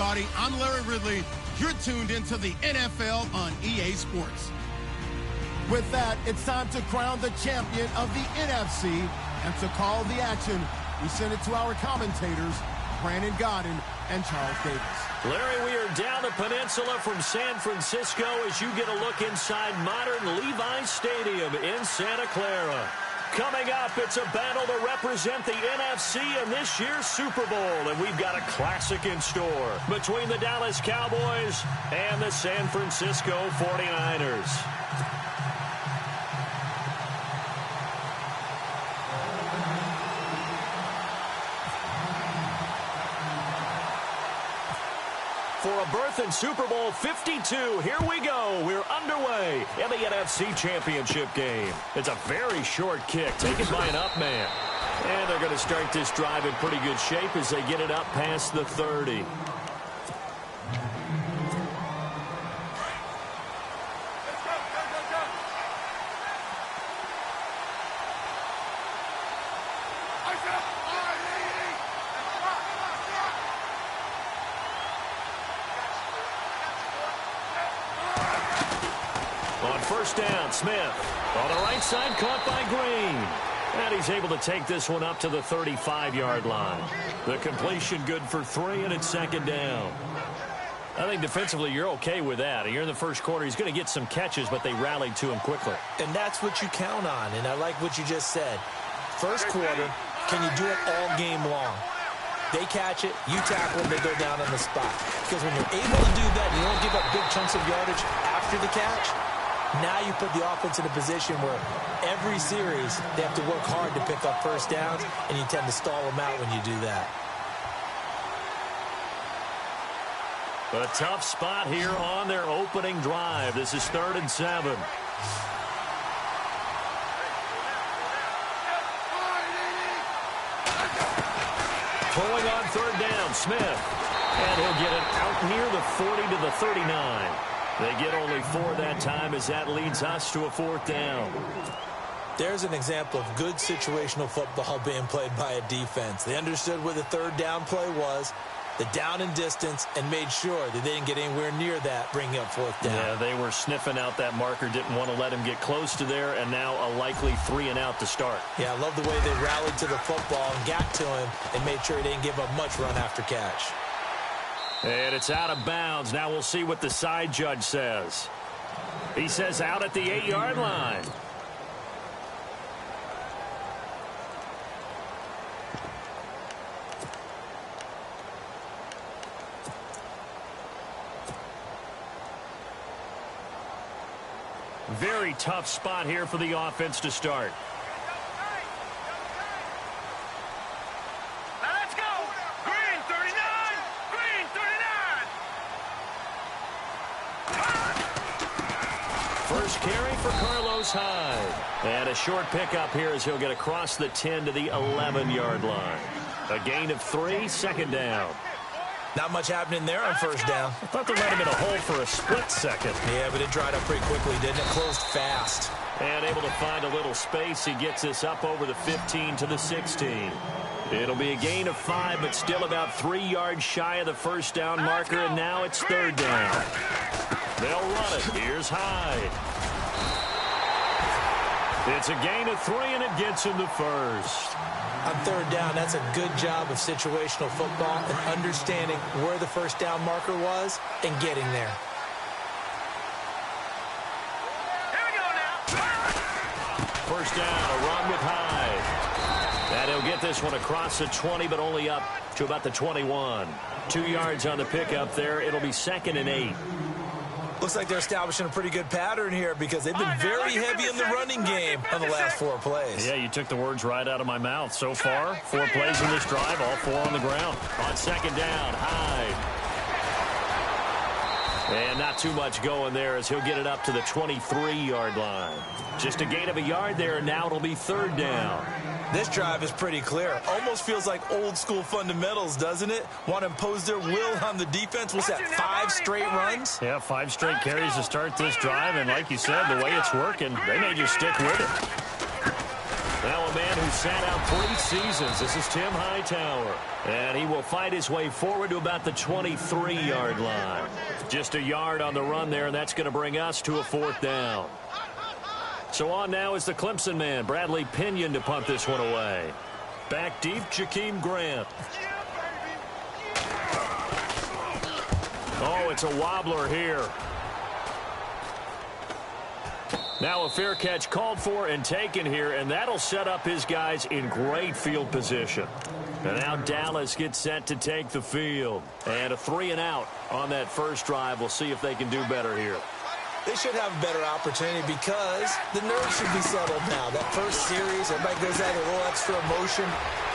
everybody. I'm Larry Ridley. You're tuned into the NFL on EA Sports. With that, it's time to crown the champion of the NFC. And to call the action, we send it to our commentators, Brandon Godden and Charles Davis. Larry, we are down the peninsula from San Francisco as you get a look inside modern Levi's Stadium in Santa Clara. Coming up, it's a battle to represent the NFC in this year's Super Bowl, and we've got a classic in store between the Dallas Cowboys and the San Francisco 49ers. For a berth in Super Bowl 52, here we go. We're underway in the NFC Championship game. It's a very short kick taken by an up man. And they're going to start this drive in pretty good shape as they get it up past the 30. First down, Smith. On the right side, caught by Green. And he's able to take this one up to the 35-yard line. The completion good for 3, and it's second down. I think defensively you're okay with that. You're in the first quarter. He's going to get some catches, but they rallied to him quickly. And that's what you count on, and I like what you just said. First quarter, can you do it all game long? They catch it, you tackle them, they go down on the spot. Because when you're able to do that, you don't give up big chunks of yardage after the catch. Now you put the offense in a position where every series they have to work hard to pick up first downs, and you tend to stall them out when you do that. A tough spot here on their opening drive. This is 3rd and 7. Pulling on 3rd down, Smith. And he'll get it out near the 40 to the 39. They get only 4 that time as that leads us to a 4th down. There's an example of good situational football being played by a defense. They understood where the 3rd down play was, the down and distance, and made sure that they didn't get anywhere near that, bringing up 4th down. Yeah, they were sniffing out that marker, didn't want to let him get close to there, and now a likely 3 and out to start. Yeah, I love the way they rallied to the football and got to him and made sure he didn't give up much run after catch. And it's out of bounds. Now we'll see what the side judge says. He says out at the 8-yard line. Very tough spot here for the offense to start. First carry for Carlos Hyde. And a short pickup here as he'll get across the 10 to the 11-yard line. A gain of 3, 2nd down. Not much happening there on first down. I thought they let him in a hole for a split second. Yeah, but it dried up pretty quickly, didn't it? Closed fast. And able to find a little space. He gets this up over the 15 to the 16. It'll be a gain of 5, but still about 3 yards shy of the first down marker, and now it's 3rd down. They'll run it. Here's Hyde. It's a gain of 3, and it gets him the first. On 3rd down, that's a good job of situational football and understanding where the first down marker was and getting there. Here we go now. First down, a run with Hyde. And he'll get this one across the 20, but only up to about the 21. 2 yards on the pickup there. It'll be 2nd and 8. Looks like they're establishing a pretty good pattern here because they've been very heavy in the running game on the last 4 plays. Yeah, you took the words right out of my mouth. So far, 4 plays in this drive, all 4 on the ground. On 2nd down, Hyde. And not too much going there as he'll get it up to the 23-yard line. Just a gain of a yard there, and now it'll be 3rd down. This drive is pretty clear. Almost feels like old-school fundamentals, doesn't it? Want to impose their will on the defense. What's that, 5 straight runs? Yeah, 5 straight carries to start this drive, and like you said, the way it's working, they may just stick with it. Now a man who sat out 3 seasons. This is Tim Hightower. And he will fight his way forward to about the 23-yard line. Just a yard on the run there, and that's going to bring us to a 4th down. So on now is the Clemson man, Bradley Pinion, to punt this one away. Back deep, Jakeem Grant. Oh, it's a wobbler here. Now a fair catch called for and taken here, and that'll set up his guys in great field position. And now Dallas gets set to take the field. And a 3-and-out on that first drive. We'll see if they can do better here. They should have a better opportunity because the nerves should be settled now. That first series, everybody goes out with a little extra emotion.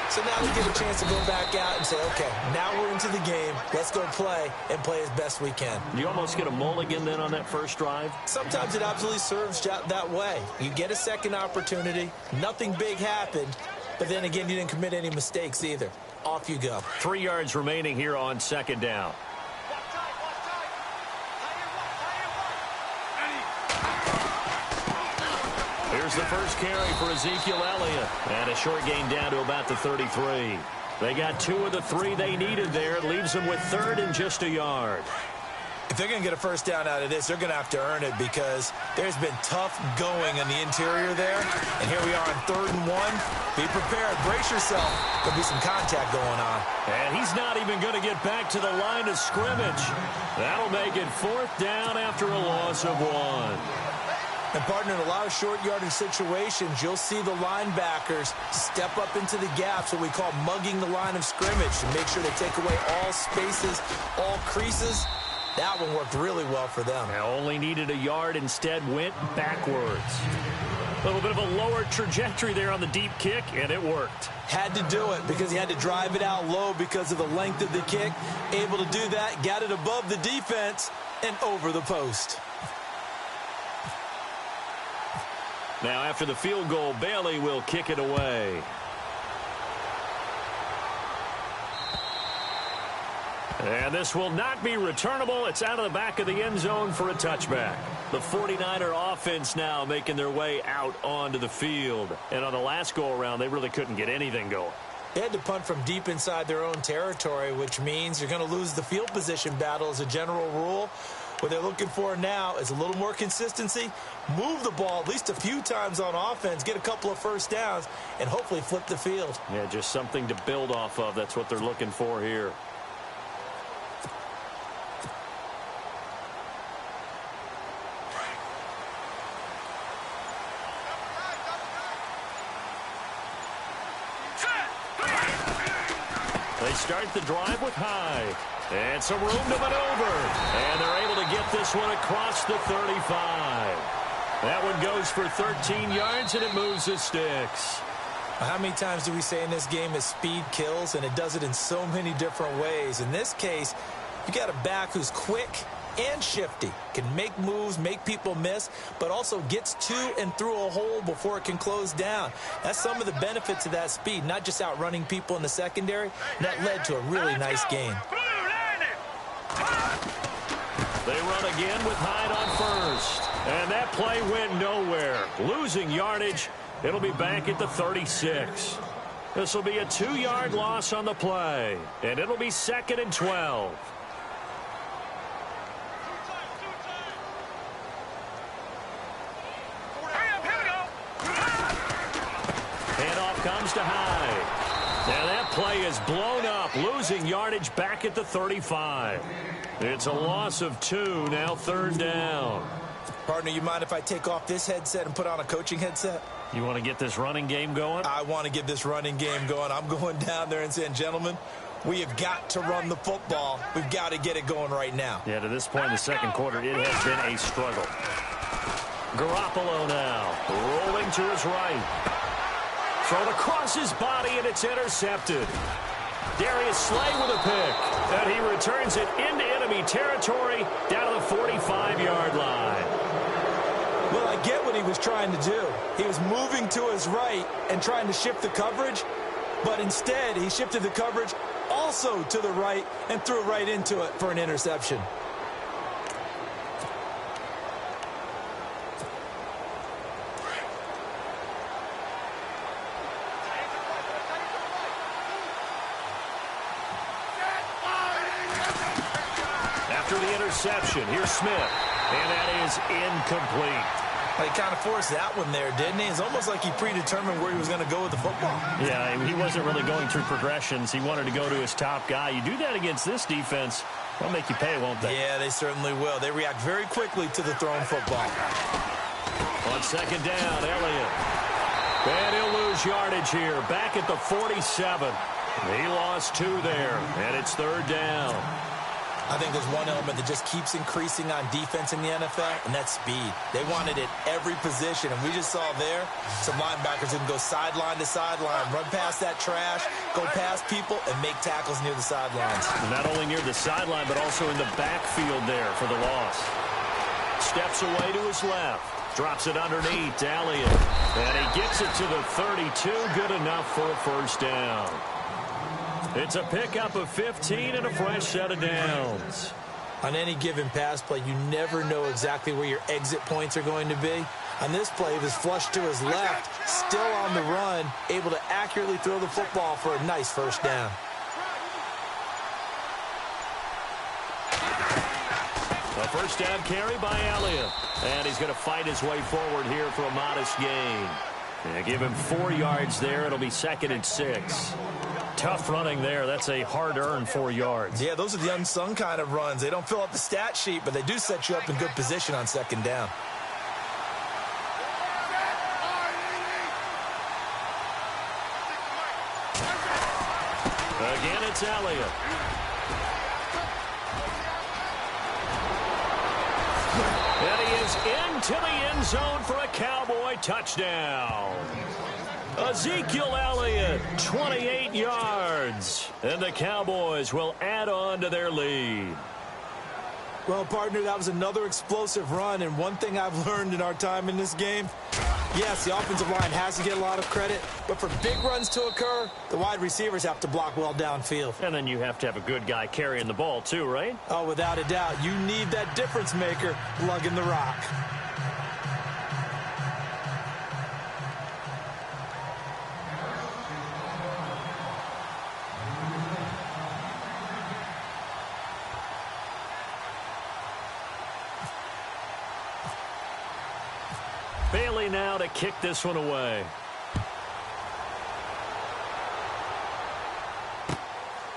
So now they get a chance to go back out and say, okay, now we're into the game. Let's go play and play as best we can. You almost get a mulligan then on that first drive? Sometimes it absolutely serves that way. You get a second opportunity. Nothing big happened. But then again, you didn't commit any mistakes either. Off you go. 3 yards remaining here on 2nd down. Here's the first carry for Ezekiel Elliott. And a short gain down to about the 33. They got 2 of the 3 they needed there. It leaves them with 3rd and just a yard. If they're going to get a first down out of this, they're going to have to earn it because there's been tough going in the interior there. And here we are on 3rd and 1. Be prepared. Brace yourself. There'll be some contact going on. And he's not even going to get back to the line of scrimmage. That'll make it 4th down after a loss of 1. And, partner, in a lot of short yardage situations, you'll see the linebackers step up into the gaps, what we call mugging the line of scrimmage, to make sure they take away all spaces, all creases. That one worked really well for them. Now only needed a yard, instead went backwards. A little bit of a lower trajectory there on the deep kick, and it worked. Had to do it because he had to drive it out low because of the length of the kick. Able to do that, got it above the defense and over the post. Now after the field goal, Bailey will kick it away. And this will not be returnable. It's out of the back of the end zone for a touchback. The 49er offense now making their way out onto the field. And on the last go-around, they really couldn't get anything going. They had to punt from deep inside their own territory, which means you're going to lose the field position battle as a general rule. What they're looking for now is a little more consistency, move the ball at least a few times on offense, get a couple of first downs, and hopefully flip the field. Yeah, just something to build off of. That's what they're looking for here. They start the drive with Hyde. And some room to maneuver. And they're able to get this one across the 35. That one goes for 13 yards, and it moves the sticks. How many times do we say in this game is speed kills, and it does it in so many different ways. In this case, you got a back who's quick and shifty, can make moves, make people miss, but also gets to and through a hole before it can close down. That's some of the benefits of that speed, not just outrunning people in the secondary. And that led to a really nice gain. They run again with Hyde on first. And that play went nowhere. Losing yardage. It'll be back at the 36. This will be a 2-yard loss on the play. And it'll be 2nd and 12. Handoff comes to Hyde. Now that play is blown up. Losing yardage back at the 35. It's a loss of 2, now 3rd down. Partner, you mind if I take off this headset and put on a coaching headset? You want to get this running game going? I want to get this running game going. I'm going down there and saying, gentlemen, we have got to run the football. We've got to get it going right now. Yeah, to this point in the second quarter, it has been a struggle. Garoppolo now, rolling to his right. Thrown across his body, and it's intercepted. Darius Slay with a pick, and he returns it into enemy territory down to the 45-yard line. Well, I get what he was trying to do. He was moving to his right and trying to shift the coverage, but instead he shifted the coverage also to the right and threw right into it for an interception. after the interception. Here's Smith, and that is incomplete. He kind of forced that one there, didn't he? It's almost like he predetermined where he was going to go with the football. Yeah, he wasn't really going through progressions. He wanted to go to his top guy. You do that against this defense, they'll make you pay, won't they? Yeah, they certainly will. They react very quickly to the thrown football. On second down, Elliott. And he'll lose yardage here. Back at the 47. He lost 2 there, and it's third down. I think there's one element that just keeps increasing on defense in the NFL, and that's speed. They want it at every position, and we just saw there some linebackers who can go sideline to sideline, run past that trash, go past people, and make tackles near the sidelines. Not only near the sideline, but also in the backfield there for the loss. Steps away to his left. Drops it underneath to Elliott. And he gets it to the 32. Good enough for a first down. It's a pickup of 15 and a fresh set of downs. On any given pass play, you never know exactly where your exit points are going to be. On this play, he was flushed to his left, still on the run, able to accurately throw the football for a nice first down. A first down carry by Elliott. And he's going to fight his way forward here for a modest gain. And give him 4 yards there. It'll be 2nd and 6. Tough running there. That's a hard-earned 4 yards. Yeah, those are the unsung kind of runs. They don't fill up the stat sheet, but they do set you up in good position on second down. Again, it's Elliott. And he is into the end zone for a Cowboy touchdown. Ezekiel Elliott, 28 yards. And the Cowboys will add on to their lead. Well, partner, that was another explosive run, and one thing I've learned in our time in this game, yes, the offensive line has to get a lot of credit, but for big runs to occur, the wide receivers have to block well downfield. And then you have to have a good guy carrying the ball too, right? Oh, without a doubt. You need that difference maker lugging the rock. Bailey now to kick this one away.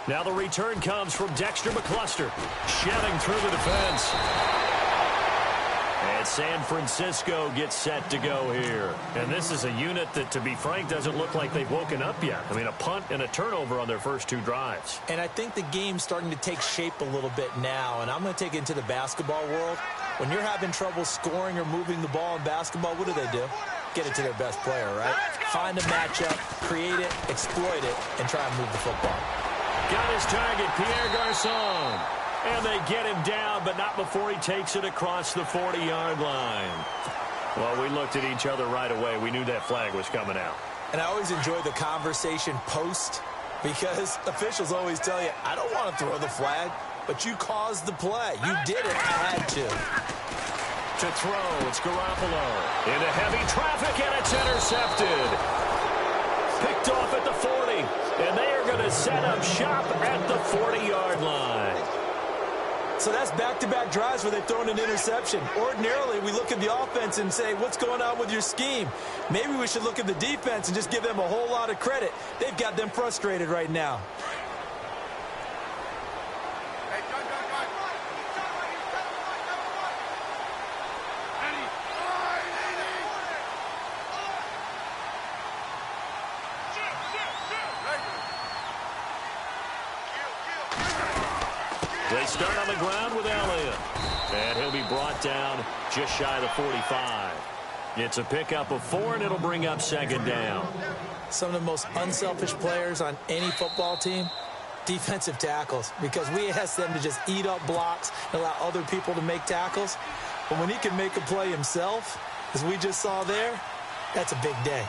Now the return comes from Dexter McCluster, shoving through the defense. And San Francisco gets set to go here. And this is a unit that, to be frank, doesn't look like they've woken up yet. I mean, a punt and a turnover on their first 2 drives. And I think the game's starting to take shape a little bit now, and I'm going to take it into the basketball world. When you're having trouble scoring or moving the ball in basketball, what do? Get it to their best player, right? Find a matchup, create it, exploit it, and try and move the football. Got his target, Pierre Garçon. And they get him down, but not before he takes it across the 40-yard line. Well, we looked at each other right away. We knew that flag was coming out. And I always enjoy the conversation post, because officials always tell you, I don't want to throw the flag, but you caused the play. You did it. I had to. To throw, it's Garoppolo. Into heavy traffic, and it's intercepted. Picked off at the 40. And they are going to set up shop at the 40-yard line. So that's back-to-back drives where they've thrown an interception. Ordinarily, we look at the offense and say, what's going on with your scheme? Maybe we should look at the defense and just give them a whole lot of credit. They've got them frustrated right now. They start on the ground with Elliott. And he'll be brought down just shy of the 45. It's a pickup of 4, and it'll bring up 2nd down. Some of the most unselfish players on any football team, defensive tackles, because we ask them to just eat up blocks and allow other people to make tackles. But when he can make a play himself, as we just saw there, that's a big day.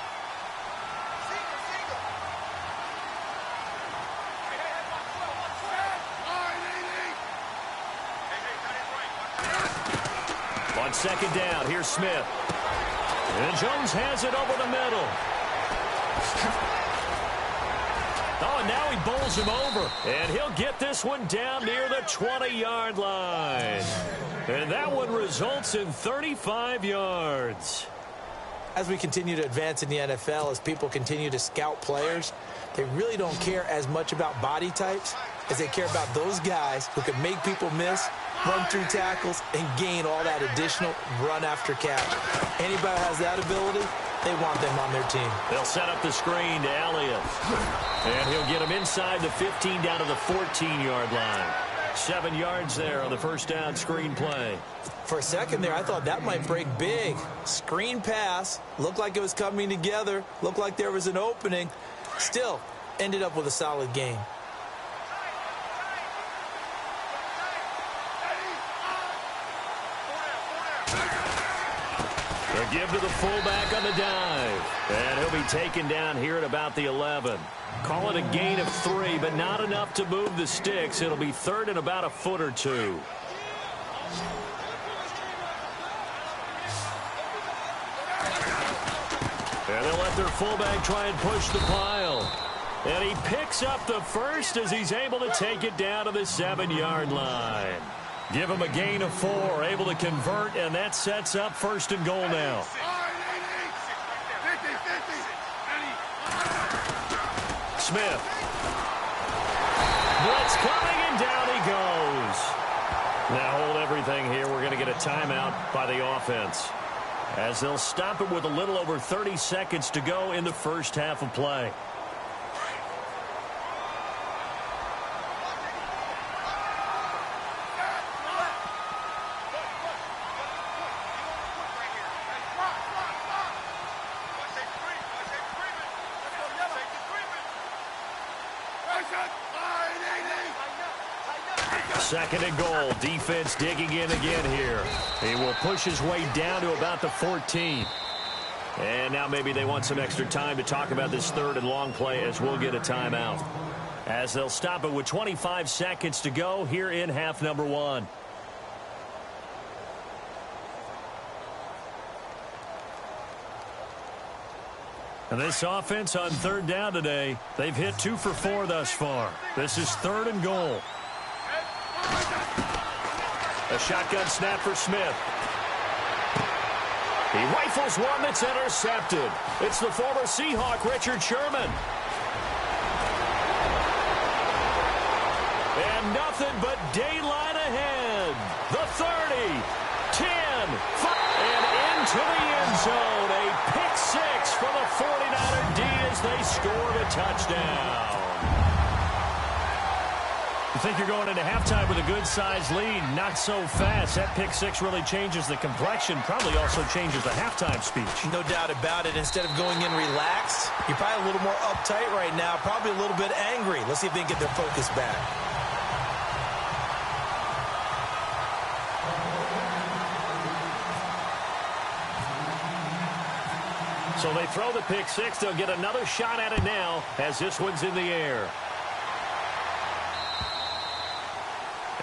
On 2nd down, here's Smith. And Jones has it over the middle. Oh, and now he bowls him over. And he'll get this one down near the 20-yard line. And that one results in 35 yards. As we continue to advance in the NFL, as people continue to scout players, they really don't care as much about body types as they care about those guys who can make people miss, run through tackles, and gain all that additional run after catch. Anybody who has that ability, they want them on their team. They'll set up the screen to Elliott. And he'll get him inside the 15 down to the 14-yard line. 7 yards there on the first down screen play. For a second there, I thought that might break big. Screen pass, looked like it was coming together, looked like there was an opening. Still, ended up with a solid game. They'll give to the fullback on the dive. And he'll be taken down here at about the 11. Call it a gain of 3, but not enough to move the sticks. It'll be third and about a foot or two. And they'll let their fullback try and push the pile. And he picks up the first as he's able to take it down to the 7-yard line. Give him a gain of 4, able to convert, and that sets up first and goal now. Smith. Blitz coming, and down he goes. Now hold everything here. We're going to get a timeout by the offense, as they'll stop it with a little over 30 seconds to go in the first half of play. Second and goal. Defense digging in again here. He will push his way down to about the 14. And now maybe they want some extra time to talk about this third and long play, as we'll get a timeout, as they'll stop it with 25 seconds to go here in half number 1. And this offense on third down today, they've hit 2 for 4 thus far. This is third and goal. A shotgun snap for Smith. He rifles one that's intercepted. It's the former Seahawk, Richard Sherman. And nothing but daylight ahead. The 30, 10, 5, and into the end zone. A pick 6 for the 49er D as they score the touchdown. You think you're going into halftime with a good-sized lead. Not so fast. That pick 6 really changes the complexion, probably also changes the halftime speech. No doubt about it. Instead of going in relaxed, you're probably a little more uptight right now, probably a little bit angry. Let's see if they can get their focus back. So they throw the pick 6. They'll get another shot at it now as this one's in the air.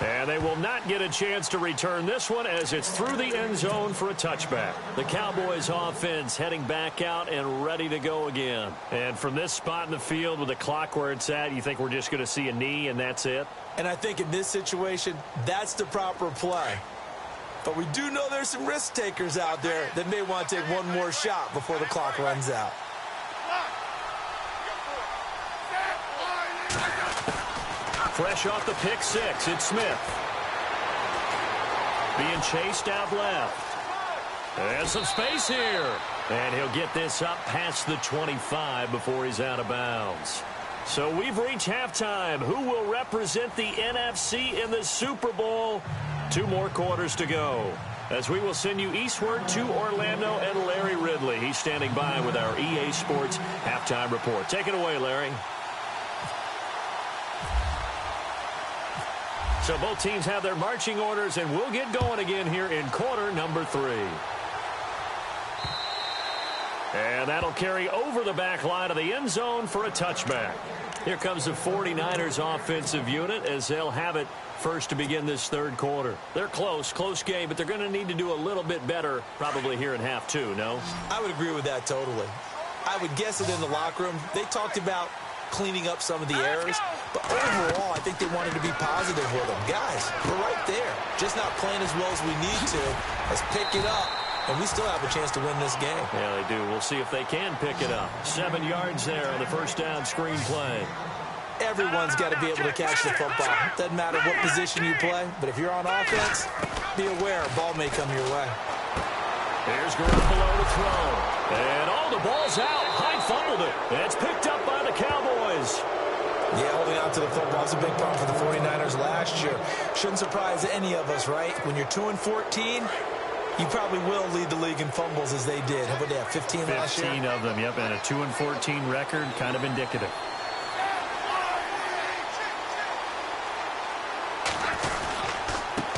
And they will not get a chance to return this one as it's through the end zone for a touchback. The Cowboys offense heading back out and ready to go again. And from this spot in the field with the clock where it's at, you think we're just going to see a knee and that's it? And I think in this situation, that's the proper play. But we do know there's some risk takers out there that may want to take one more shot before the clock runs out. Fresh off the pick 6, it's Smith. Being chased out left. And some space here. And he'll get this up past the 25 before he's out of bounds. So we've reached halftime. Who will represent the NFC in the Super Bowl? 2 more quarters to go, as we will send you eastward to Orlando and Larry Ridley. He's standing by with our EA Sports halftime report. Take it away, Larry. So both teams have their marching orders, and we'll get going again here in quarter number 3. And that'll carry over the back line of the end zone for a touchback. Here comes the 49ers offensive unit as they'll have it first to begin this third quarter. They're close game, but they're going to need to do a little bit better probably here in half 2, no? I would agree with that totally. I would guess that in the locker room, they talked about cleaning up some of the errors. But overall, I think they wanted to be positive with them. Guys, we're right there. Just not playing as well as we need to. Let's pick it up, and we still have a chance to win this game. Yeah, they do. We'll see if they can pick it up. 7 yards there on the first down screen play. Everyone's got to be able to catch the football. Doesn't matter what position you play, but if you're on offense, be aware a ball may come your way. Here's Garoppolo to throw. And the ball's out. Hyde fumbled it. It's picked up by the Cowboys. Yeah, holding on to the football is a big problem for the 49ers last year. Shouldn't surprise any of us, right? When you're 2-14, you probably will lead the league in fumbles as they did. How about they have 15 last year? 15 of them, yep, and a 2-14 record, kind of indicative.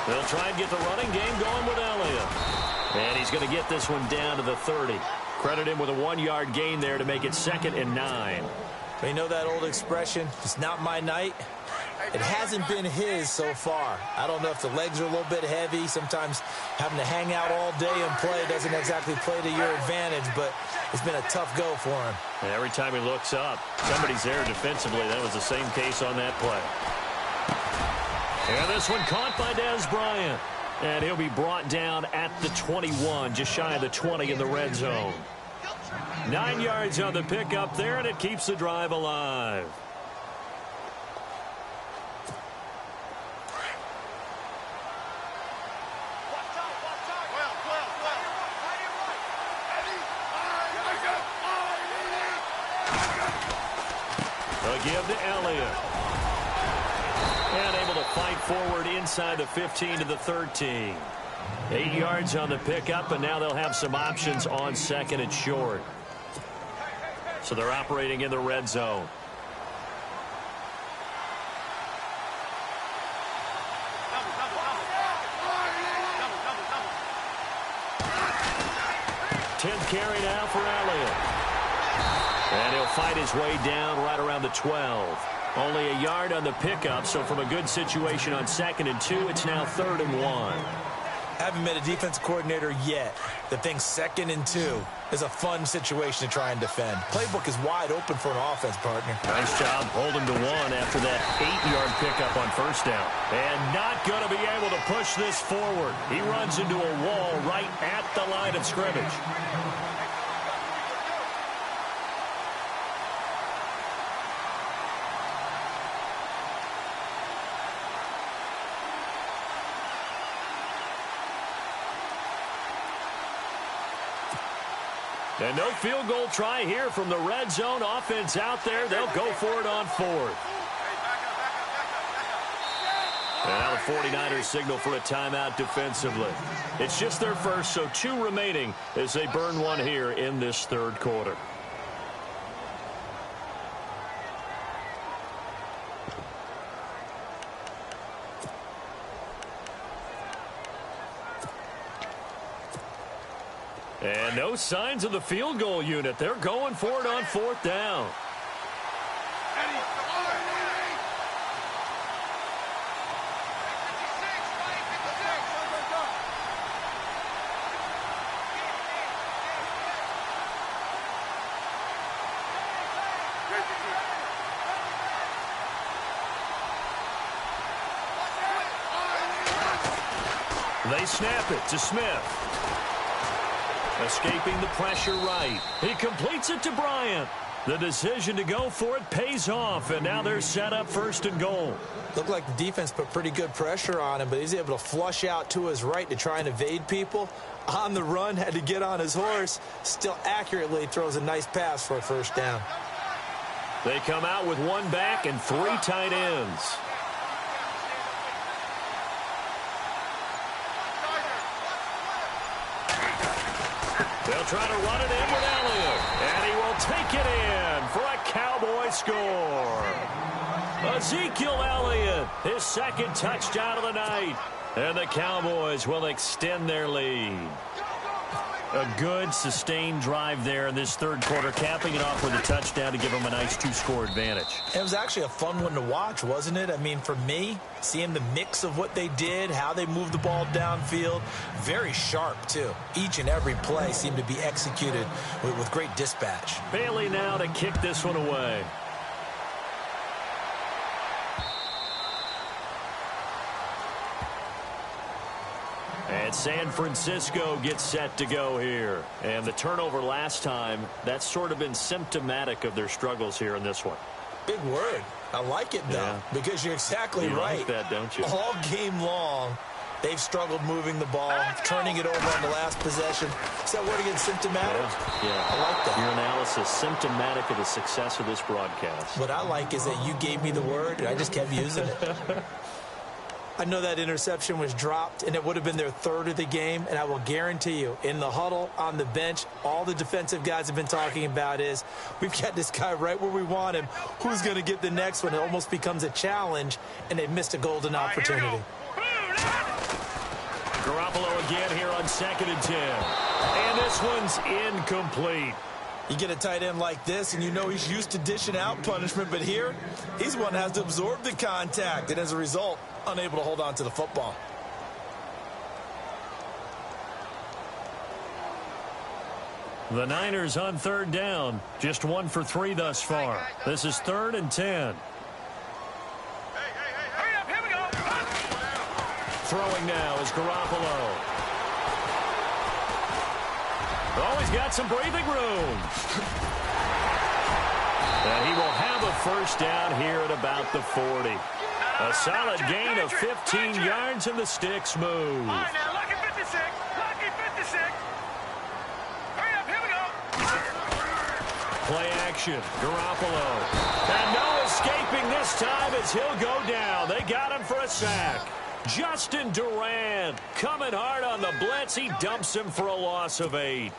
They'll try and get the running game going with Elliott. And he's going to get this one down to the 30. Credit him with a 1-yard gain there to make it 2nd and 9. You know that old expression, it's not my night? It hasn't been his so far. I don't know if the legs are a little bit heavy. Sometimes having to hang out all day and play doesn't exactly play to your advantage, but it's been a tough go for him. And every time he looks up, somebody's there defensively. That was the same case on that play. And this one caught by Dez Bryant. And he'll be brought down at the 21, just shy of the 20 in the red zone. 9 yards on the pickup there, and it keeps the drive alive. They'll give to Elliott. And able to fight forward inside the 15 to the 13. 8 yards on the pickup, and now they'll have some options on 2nd and short. So they're operating in the red zone. Tenth carry now for Elliott. And he'll fight his way down right around the 12. Only a yard on the pickup, so from a good situation on 2nd and 2, it's now 3rd and 1. Haven't met a defense coordinator yet that thinks 2nd and 2 is a fun situation to try and defend. Playbook is wide open for an offense, partner. Nice job holding to 1 after that 8-yard pickup on first down. And not going to be able to push this forward. He runs into a wall right at the line of scrimmage. And no field goal try here from the red zone. Offense out there. They'll go for it on 4th. And now the 49ers signal for a timeout defensively. It's just their first, so 2 remaining as they burn one here in this 3rd quarter. And no signs of the field goal unit. They're going for it on 4th down. They snap it to Smith. Escaping the pressure right. He completes it to Bryant. The decision to go for it pays off, and now they're set up 1st and goal. Looked like the defense put pretty good pressure on him, but he's able to flush out to his right to try and evade people. On the run, had to get on his horse. Still accurately throws a nice pass for a 1st down. They come out with 1 back and 3 tight ends. They'll try to run it in with Elliott, and he will take it in for a Cowboy score. Ezekiel Elliott, his 2nd touchdown of the night, and the Cowboys will extend their lead. A good, sustained drive there in this 3rd quarter, capping it off with a touchdown to give them a nice 2-score advantage. It was actually a fun one to watch, wasn't it? I mean, for me, seeing the mix of what they did, how they moved the ball downfield, very sharp, too. Each and every play seemed to be executed with great dispatch. Bailey now to kick this one away. And San Francisco gets set to go here. And the turnover last time, that's sort of been symptomatic of their struggles here in this one. Big word. I like it, though, because you're exactly right. You like that, don't you? All game long, they've struggled moving the ball, turning it over on the last possession. Is that word again, symptomatic? Yeah. I like that. Your analysis, symptomatic of the success of this broadcast. What I like is that you gave me the word, and I just kept using it. I know that interception was dropped, and it would have been their third of the game, and I will guarantee you, in the huddle, on the bench, all the defensive guys have been talking about is, we've got this guy right where we want him. Who's going to get the next one? It almost becomes a challenge, and they've missed a golden opportunity. Garoppolo again here on 2nd and 10. And this one's incomplete. You get a tight end like this, and you know he's used to dishing out punishment, but here, he's one that has to absorb the contact, and as a result, unable to hold on to the football. The Niners on 3rd down. Just 1 for 3 thus far. This is 3rd and 10. Hurry up, here we go. Throwing now is Garoppolo. Oh, he's got some breathing room. And he will have a first down here at about the 40. A solid gain of 15 yards, and the sticks move. All right, now, lucky 56. Lucky 56. Hurry up, here we go. Play action, Garoppolo. And no escaping this time as he'll go down. They got him for a sack. Justin Durant coming hard on the blitz. He dumps him for a loss of 8.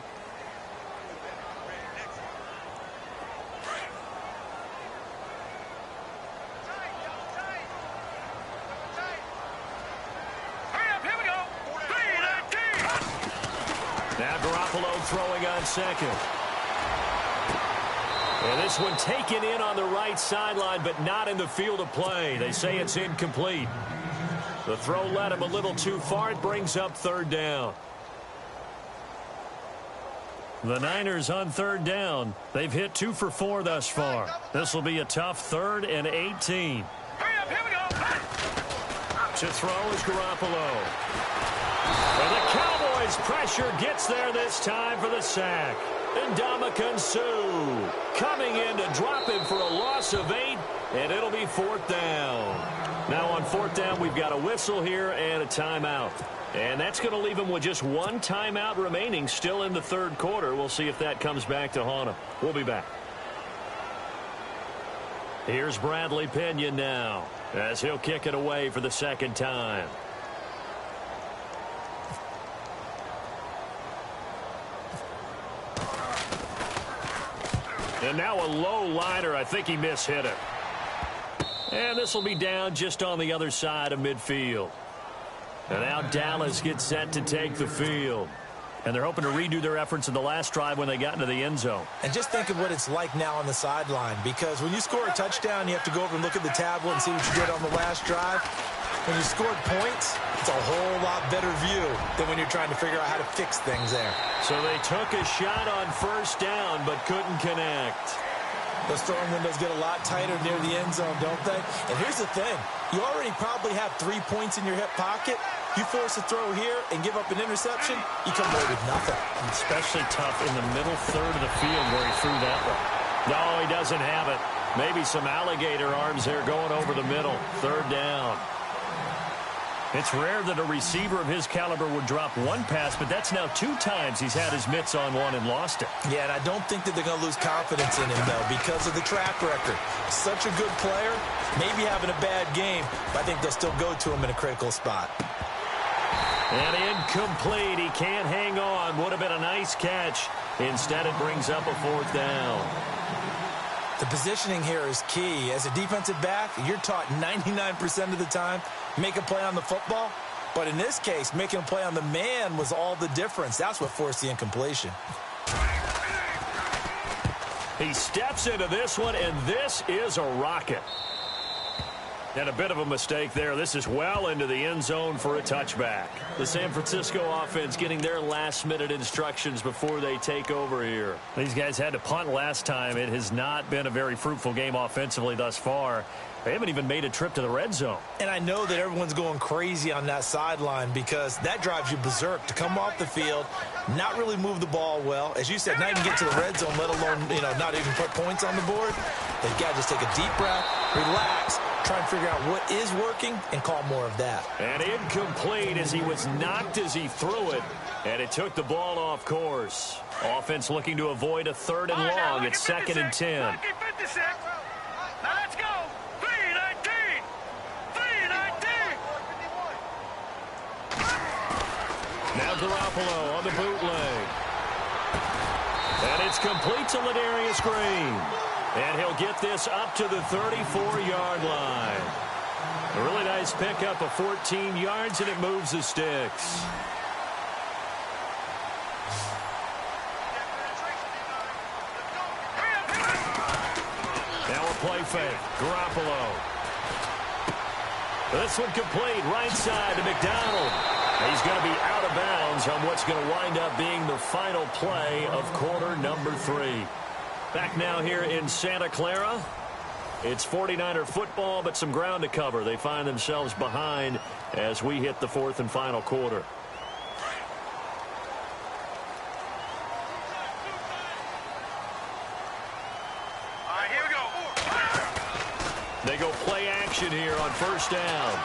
Now Garoppolo throwing on 2nd. And this one taken in on the right sideline, but not in the field of play. They say it's incomplete. The throw led him a little too far. It brings up 3rd down. The Niners on 3rd down. They've hit 2 for 4 thus far. This will be a tough 3rd and 18. Hurry up, here we go. To throw is Garoppolo. And the Cowboys pressure gets there this time for the sack. And Ndamukong Suh coming in to drop him for a loss of 8, and it'll be 4th down. Now on 4th down, we've got a whistle here and a timeout. And that's going to leave him with just 1 timeout remaining still in the 3rd quarter. We'll see if that comes back to haunt him. We'll be back. Here's Bradley Pinion now as he'll kick it away for the 2nd time. And now a low liner. I think he mishit it. And this will be down just on the other side of midfield. And now Dallas gets set to take the field. And they're hoping to redo their efforts in the last drive when they got into the end zone. And just think of what it's like now on the sideline, because when you score a touchdown, you have to go over and look at the tablet and see what you did on the last drive. When you scored points, it's a whole lot better view than when you're trying to figure out how to fix things there. So they took a shot on 1st down but couldn't connect. Those throwing windows get a lot tighter near the end zone, don't they? And here's the thing. You already probably have 3 points in your hip pocket. You force a throw here and give up an interception, you come away with nothing. Especially tough in the middle 3rd of the field where he threw that one. No, he doesn't have it. Maybe some alligator arms there going over the middle. 3rd down. It's rare that a receiver of his caliber would drop 1 pass, but that's now 2 times he's had his mitts on one and lost it. Yeah, and I don't think that they're going to lose confidence in him, though, because of the track record. Such a good player, maybe having a bad game, but I think they'll still go to him in a critical spot. And incomplete. He can't hang on. Would have been a nice catch. Instead, it brings up a 4th down. The positioning here is key. As a defensive back, you're taught 99% of the time, make a play on the football. But in this case, making a play on the man was all the difference. That's what forced the incompletion. He steps into this one, and this is a rocket. And a bit of a mistake there. This is well into the end zone for a touchback. The San Francisco offense getting their last-minute instructions before they take over here. These guys had to punt last time. It has not been a very fruitful game offensively thus far. They haven't even made a trip to the red zone. And I know that everyone's going crazy on that sideline because that drives you berserk to come off the field, not really move the ball well. As you said, not even get to the red zone, let alone, not even put points on the board. They've got to just take a deep breath, relax, try and figure out what is working and call more of that. And incomplete as he was knocked as he threw it, and it took the ball off course. Offense looking to avoid a 3rd and long. It's 2nd and 10. Now let's go. 3-19. 3-19. Now Garoppolo on the bootleg. And it's complete to Ladarius Green. And he'll get this up to the 34-yard line. A really nice pickup of 14 yards, and it moves the sticks. Now a play fake. Garoppolo. This one complete. Right side to McDonald. He's going to be out of bounds on what's going to wind up being the final play of quarter number 3. Back now here in Santa Clara. It's 49er football, but some ground to cover. They find themselves behind as we hit the 4th and final quarter. All right, here we go. They go play action here on 1st down.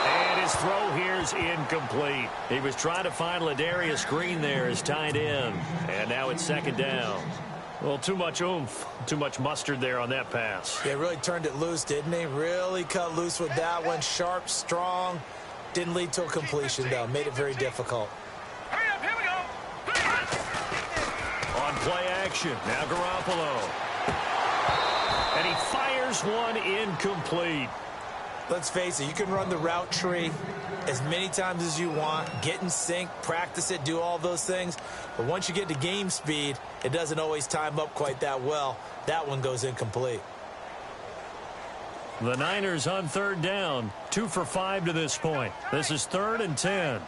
And his throw here is incomplete. He was trying to find Ladarius Green there as tight end. And now it's 2nd down. Well, too much oomph, too much mustard there on that pass. Yeah, really turned it loose, didn't he? Really cut loose with that one. Sharp, strong. Didn't lead to a completion, though. Made it very difficult. Hurry up, here we go. On play action, now Garoppolo. And he fires one incomplete. Let's face it, you can run the route tree as many times as you want, get in sync, practice it, do all those things. But once you get to game speed, it doesn't always time up quite that well. That one goes incomplete. The Niners on 3rd down, 2 for 5 to this point. This is 3rd and 10.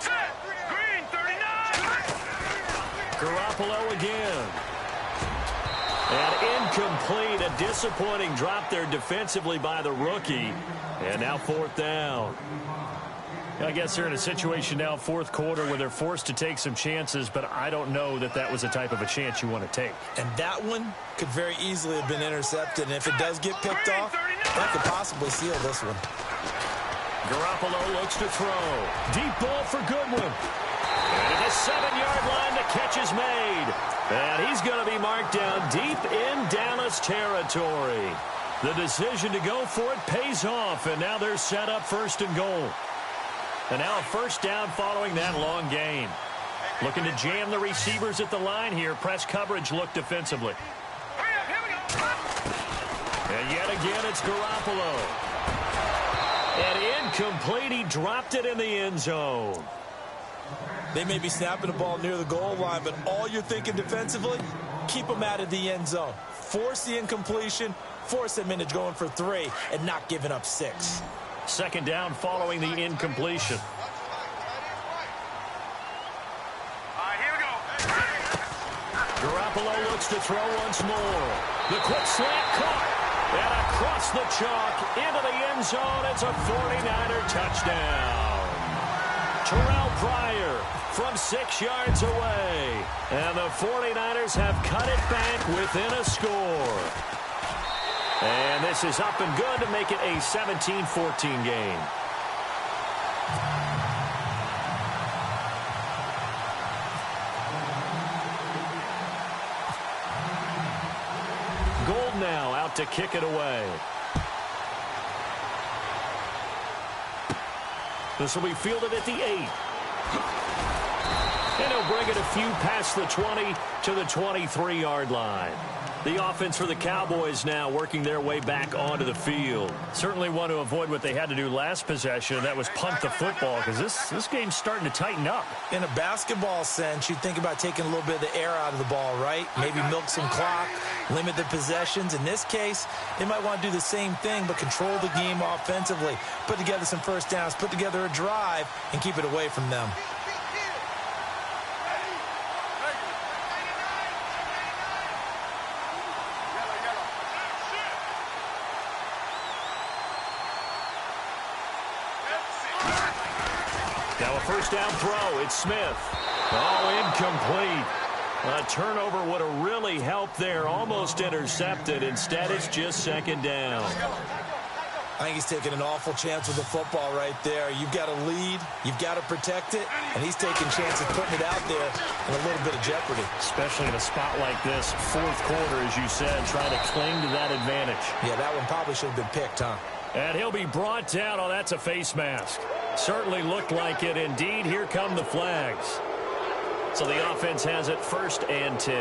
Set. Green, 39. Garoppolo again. And incomplete, a disappointing drop there defensively by the rookie. And now 4th down. I guess they're in a situation now, 4th quarter, where they're forced to take some chances, but I don't know that that was the type of a chance you want to take. And that one could very easily have been intercepted. And if it does get picked off, that could possibly seal this one. Garoppolo looks to throw. Deep ball for Goodwin. And at the 7-yard line, the catch is made. And he's going to be marked down deep in Dallas territory. The decision to go for it pays off, and now they're set up 1st and goal. And now a 1st down following that long gain. Looking to jam the receivers at the line here. Press coverage look defensively. Hurry up, here we go. And yet again, it's Garoppolo. And incomplete, he dropped it in the end zone. They may be snapping the ball near the goal line, but all you're thinking defensively, keep them out of the end zone. Force the incompletion, force them into going for 3, and not giving up 6. 2nd down following the incompletion. All right, here we go. Garoppolo looks to throw once more. The quick slant caught. And across the chalk into the end zone. It's a 49er touchdown. Terrell Pryor from 6 yards away. And the 49ers have cut it back within a score. And this is up and good to make it a 17-14 game. Gold now out to kick it away. This will be fielded at the 8. And he'll bring it a few past the 20 to the 23-yard line. The offense for the Cowboys now working their way back onto the field. Certainly want to avoid what they had to do last possession, and that was punt the football, because this game's starting to tighten up. In a basketball sense, you think about taking a little bit of the air out of the ball, right? Maybe milk some clock, limit the possessions. In this case, they might want to do the same thing, but control the game offensively. Put together some 1st downs, put together a drive, and keep it away from them. Now a first down throw. It's Smith. Oh, incomplete. A turnover would have really helped there. Almost intercepted. Instead, it's just second down. I think he's taking an awful chance with the football right there. You've got a lead. You've got to protect it. And he's taking chances putting it out there in a little bit of jeopardy. Especially in a spot like this, fourth quarter, as you said, trying to cling to that advantage. Yeah, that one probably should have been picked, huh? And he'll be brought down. Oh, that's a face mask. Certainly looked like it. Indeed, here come the flags. So the offense has it 1st and 10.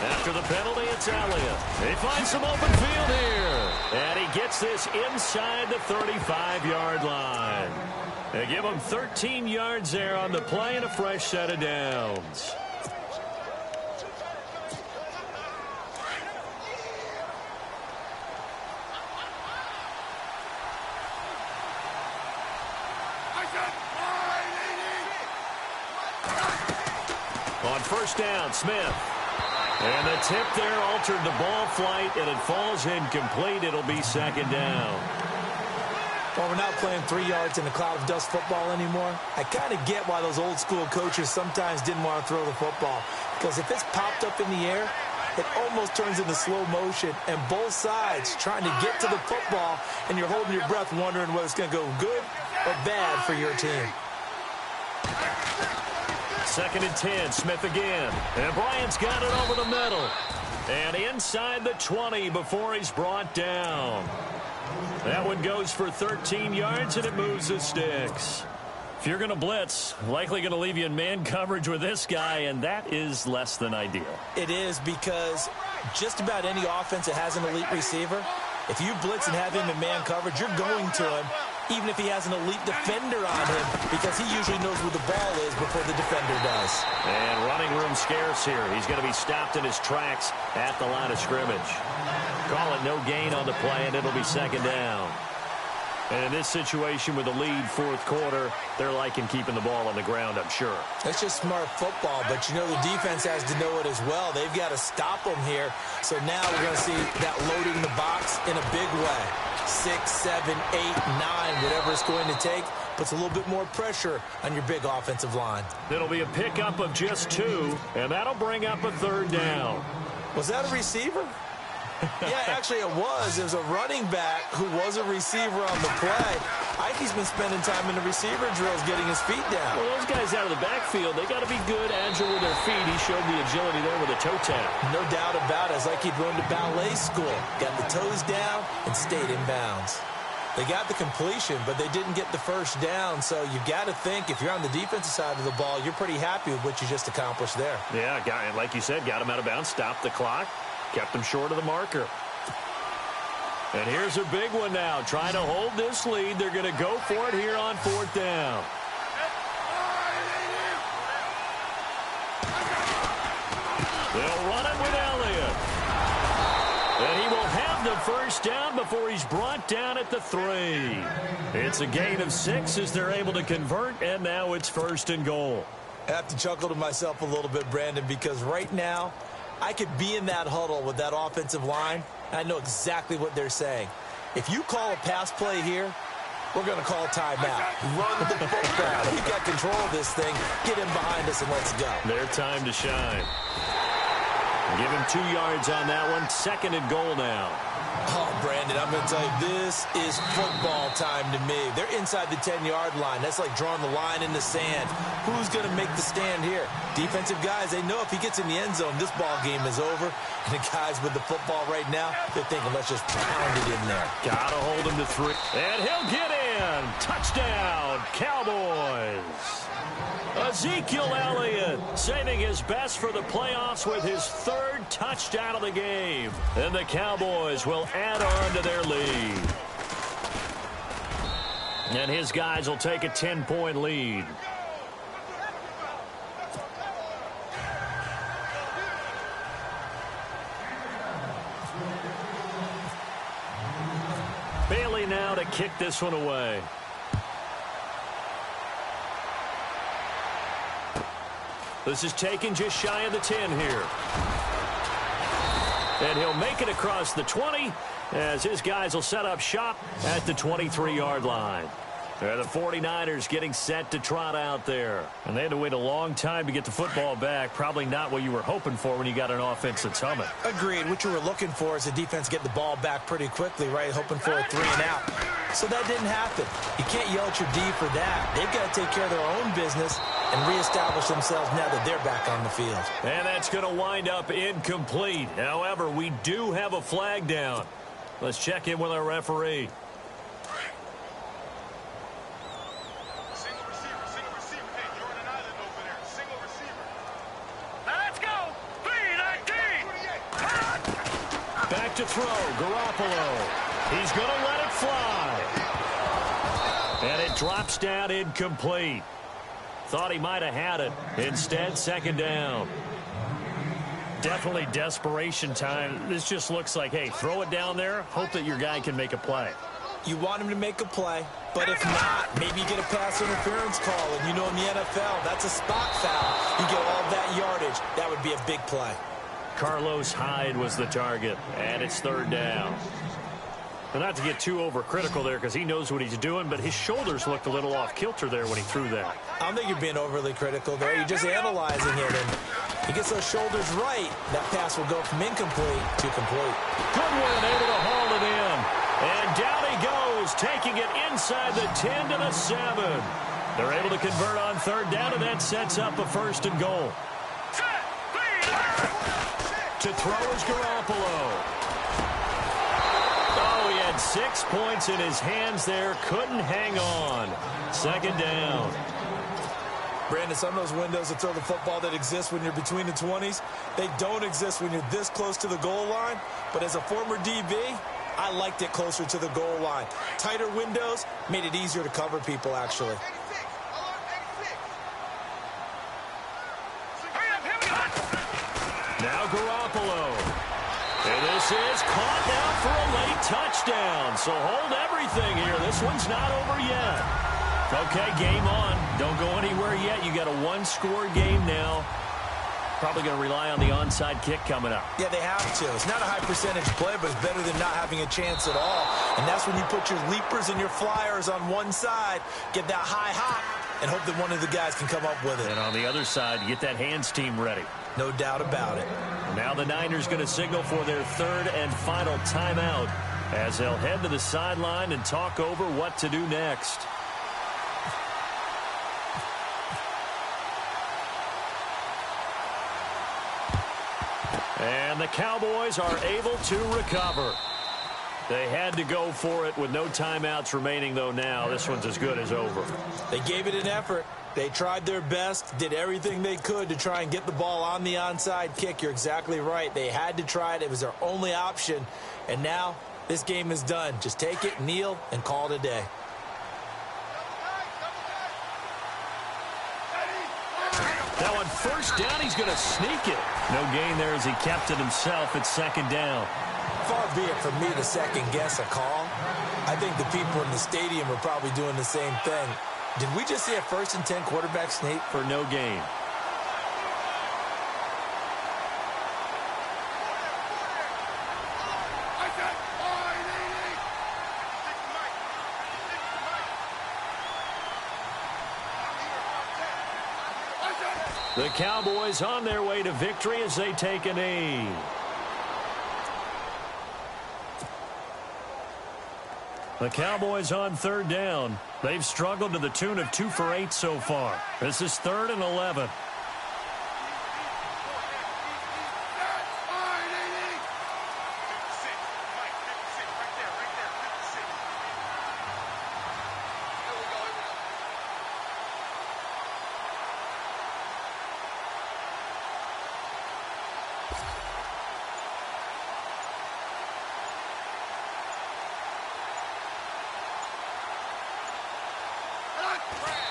After the penalty, it's Elliott. They find some open field here. And he gets this inside the 35-yard line. They give him 13 yards there on the play and a fresh set of downs. On first down, Smith. And the tip there altered the ball flight, and it falls incomplete. It'll be second down. Well, we're not playing 3 yards in a cloud of dust football anymore. I kind of get why those old school coaches sometimes didn't want to throw the football. Because if it's popped up in the air, it almost turns into slow motion. And both sides trying to get to the football, and you're holding your breath wondering whether it's going to go good or bad for your team. 2nd and 10, Smith again. And Bryant's got it over the middle. And inside the 20 before he's brought down. That one goes for 13 yards, and it moves the sticks. If you're going to blitz, likely going to leave you in man coverage with this guy, and that is less than ideal. It is, because just about any offense that has an elite receiver, if you blitz and have him in man coverage, you're going to him, even if he has an elite defender on him, because he usually knows where the ball is before the defender does. And running room scarce here. He's going to be stopped in his tracks at the line of scrimmage. Call it no gain on the play, and it'll be second down. And in this situation with the lead fourth quarter, they're liking keeping the ball on the ground, I'm sure. That's just smart football, but you know the defense has to know it as well. They've got to stop them here. So now we're going to see that loading the box in a big way. 6, 7, 8, 9, whatever it's going to take, puts a little bit more pressure on your big offensive line. It'll be a pickup of just 2, and that'll bring up a third down. Was that a receiver? Yeah, actually it was. It was a running back who was a receiver on the play. I think he's been spending time in the receiver drills getting his feet down. Well, those guys out of the backfield, they got to be good, agile with their feet. He showed the agility there with a toe tap. No doubt about it. It's like he'd run to ballet school. Got the toes down and stayed in bounds. They got the completion, but they didn't get the first down. So you got to think, if you're on the defensive side of the ball, you're pretty happy with what you just accomplished there. Yeah, like you said, got him out of bounds, stopped the clock. Kept him short of the marker. And here's a big one now. Trying to hold this lead. They're going to go for it here on fourth down. They'll run it with Elliott. And he will have the first down before he's brought down at the 3. It's a gain of 6 as they're able to convert, and now it's 1st and goal. I have to chuckle to myself a little bit, Brandon, because right now, I could be in that huddle with that offensive line, and I know exactly what they're saying. If you call a pass play here, we're going to call timeout. Run the football. We've got control of this thing. Get him behind us and let's go. Their time to shine. Give him 2 yards on that one. 2nd and goal now. Oh, Brandon, I'm going to tell you, this is football time to me. They're inside the 10-yard line. That's like drawing the line in the sand. Who's going to make the stand here? Defensive guys, they know if he gets in the end zone, this ball game is over. And the guys with the football right now, they're thinking, let's just pound it in there. Got to hold him to 3. And he'll get in. Touchdown, Cowboys. Ezekiel Elliott saving his best for the playoffs with his 3rd touchdown of the game. And the Cowboys will add on to their lead. And his guys will take a 10-point lead. Bailey now to kick this one away. This is taken just shy of the 10 here. And he'll make it across the 20 as his guys will set up shop at the 23-yard line. The 49ers getting set to trot out there. And they had to wait a long time to get the football back. Probably not what you were hoping for when you got an offense that's humming. Agreed. What you were looking for is the defense get the ball back pretty quickly, right? Hoping for a 3 and out. So that didn't happen. You can't yell at your D for that. They've got to take care of their own business and reestablish themselves now that they're back on the field. And that's going to wind up incomplete. However, we do have a flag down. Let's check in with our referee. Back to throw, Garoppolo. He's going to let it fly. And it drops down incomplete. Thought he might have had it. Instead, second down. Definitely desperation time. This just looks like, hey, throw it down there, hope that your guy can make a play. You want him to make a play, but if not, maybe you get a pass interference call. And you know in the NFL, that's a spot foul. You get all that yardage. That would be a big play. Carlos Hyde was the target, and it's third down. But not to get too overcritical there because he knows what he's doing, but his shoulders looked a little off kilter there when he threw that. I don't think you're being overly critical there. You're just analyzing it, and he gets those shoulders right. That pass will go from incomplete to complete. Goodwin able to haul it in. And down he goes, taking it inside the 10 to the 7. They're able to convert on third down, and that sets up a first and goal. To throw is Garoppolo. Oh, he had 6 points in his hands there. Couldn't hang on. Second down. Brandon, some of those windows to throw the football that exist when you're between the 20s, they don't exist when you're this close to the goal line. But as a former DB, I liked it closer to the goal line. Tighter windows made it easier to cover people, actually. Now Garoppolo. And this is caught now for a late touchdown. So hold everything here. This one's not over yet. Okay, game on. Don't go anywhere yet. You got a one-score game now. Probably going to rely on the onside kick coming up. Yeah, they have to. It's not a high percentage play, but it's better than not having a chance at all. And that's when you put your leapers and your flyers on one side, get that high hop, and hope that one of the guys can come up with it. And on the other side, get that hands team ready. No doubt about it. Now the Niners going to signal for their third and final timeout as they'll head to the sideline and talk over what to do next. And the Cowboys are able to recover. They had to go for it with no timeouts remaining, though, now. This one's as good as over. They gave it an effort. They tried their best, did everything they could to try and get the ball on the onside kick. You're exactly right. They had to try it. It was their only option. And now this game is done. Just take it, kneel, and call it a day. Now on first down, he's going to sneak it. No gain there as he kept it himself at second down. Far be it from me to second-guess a call. I think the people in the stadium are probably doing the same thing. Did we just see a 1st and 10 quarterback sneak? For no gain. The Cowboys on their way to victory as they take a knee. The Cowboys on third down. They've struggled to the tune of 2 for 8 so far. This is 3rd and 11.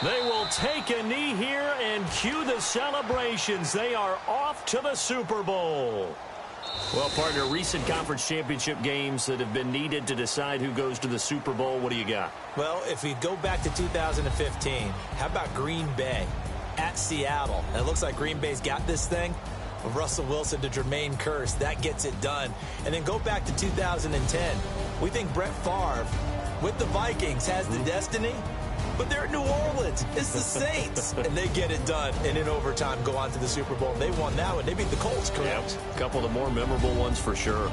They will take a knee here and cue the celebrations. They are off to the Super Bowl. Well, partner, recent conference championship games that have been needed to decide who goes to the Super Bowl. What do you got? Well, if we go back to 2015, how about Green Bay? at Seattle. And it looks like Green Bay's got this thing. From Russell Wilson to Jermaine Kearse, that gets it done. And then go back to 2010. We think Brett Favre, with the Vikings, has the destiny. But they're in New Orleans. It's the Saints. And they get it done. And in overtime, go on to the Super Bowl. They won that one. They beat the Colts, correct? Yep. A couple of the more memorable ones for sure.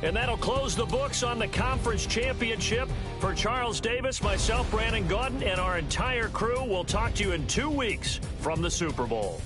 And that'll close the books on the conference championship. For Charles Davis, myself, Brandon Gaudin, and our entire crew, we'll talk to you in 2 weeks from the Super Bowl.